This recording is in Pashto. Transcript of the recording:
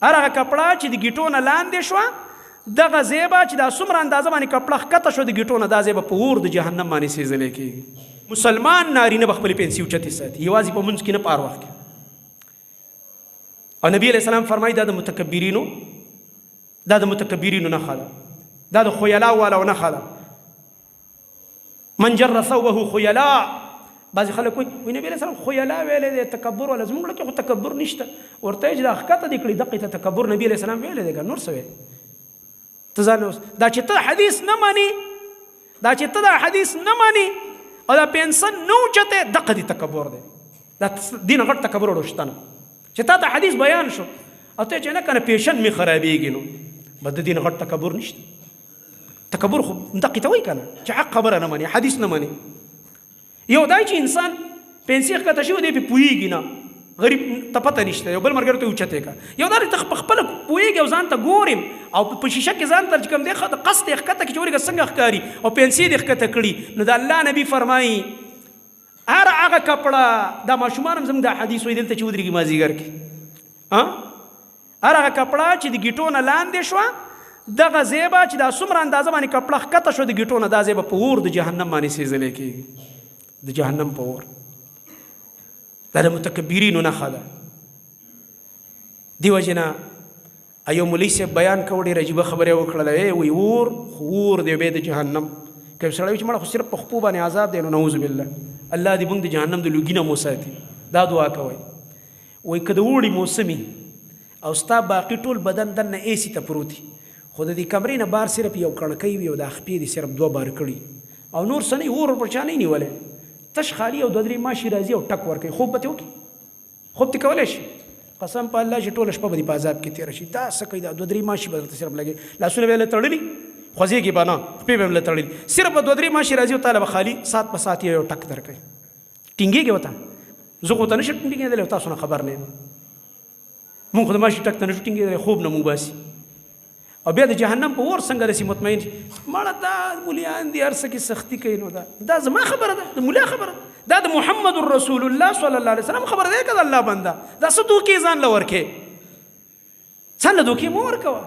هر هغه کپړه چې د ګیټو نه لاندې شوه دغه ځای به چې دا څومره اندازه باندې کپړه ښکته شوه د ګیټو نه دا ځای به په اور د جهنم باندې سېځلی کېږي. مسلمان نارینه به خپلې پنسي اوچتې ساتي یوازې په منځ کې نه په هر وخت کې. او نبي علیه السلام فرمایي دا د متکبرینو نښه ده، دا د خیلاو والاو نښه ده. من جر ثوبه خیلا، بعضې خلک وایي نبي علیه السلام خیلا ویلی دی تکبر والا، زموږ له کې خو تکبر نشته. ورته یې چې دا ښکته دې کړي دقې ته تکبر نبي علیه السلام ویلی دی که نور څه وی ته ځان دا چې ته حدیث نه منې او دا پنسن نه اوچتې دقه دې تکبر دی. دا دې نه غټ تکبر وړو شته نه چې تا ته حدیث بیان شو او ته چې نه کنه پیشن مې خرابېږي نو بد دې نه غټ تکبر نشته. تکبر خو دقې ته وایي که نه چې حق خبره نه منې حدیث نه منې. یو دا چې انسان پنسي ښکته شوی دی پې پوهېږي نه غریب ته پته نشته یو بل ملګري ته اوچتې که یو دا ته په خپله پوهېږي او ځان ته ګورم او په شیشه کې ځان ته چې کوم دی قصد یې ښکته کړي چې ورېږه څنګه ښکاري او پنسي دې ښکته کړي نو د الله نبي فرمایي هر هغه کپړه دا ماشومان هم زموږ دا حدیث وایي دلته چې ودرېږي مازدیګر کې هر هغه کپړه چې د ګیټو نه لاندې شوه دغه ځای به چې دا څومره اندازه باندې کپړه ښکته شوه د ګیټو نه دا ځای به په اور د جهنم باندې سېځلی کېږي د جهنم په اور. دا د متکبرینو نښه ده. دې وجې نه یو مولوي صاحب بیان کوو ډېر عجیبه خبره یې وکړله وایي اور خو اور دی بیا د جهنم که سړی وي چې مړه خو صرف په خپو باندې عذاب دی نو نعوذ بالله الله دې موږ د جهنم د لوګي نه مو ساتي. دا دعا کوئ وایي که د اوړي موسمي او ستا باقي ټول بدن دننه ایسي ته پروت وي خو د دې کمرې نه بار صرف یو کړکۍ وي او دا خپې دي صرف 2 بار کړي او نور څه نه اور پر چا نه نیولی تش خالي او 2-3 ماشي راځي او ټک ورکوي خوب به تې وکړي خوب تې کولی شي قسم په الله چې ټوله شپه به دې په عذاب کې تېره شي. دا څه کوي دا 2-3 ماشي به درته صرف لګي لاسونه به یې له تړلي خوځېږي به نه خپې به هم له تړلي صرف به 2-3 ماشي راځي او تاله به خالي سات په سات یو ټک درکوي ټینګېږي ورته زه خو ته نشم ټینګېدلی او تاسو نه خبر نه یم مونږ خو د ماشي ټک ته نشو ټینګېدلی خوب نه مونږ باسي. او بیا د جهنم په اور څنګه رسي مطمئن شي مړه دا مولیان دي هر څه کې سختي کوي نو دا زما خبره ده د مولا خبره دا د محمد رسول الله صلی الله علیه وسلم خبره ده که د الله بنده دا څه دوکې ځان له ورکې ځان له دوکې مه ورکوه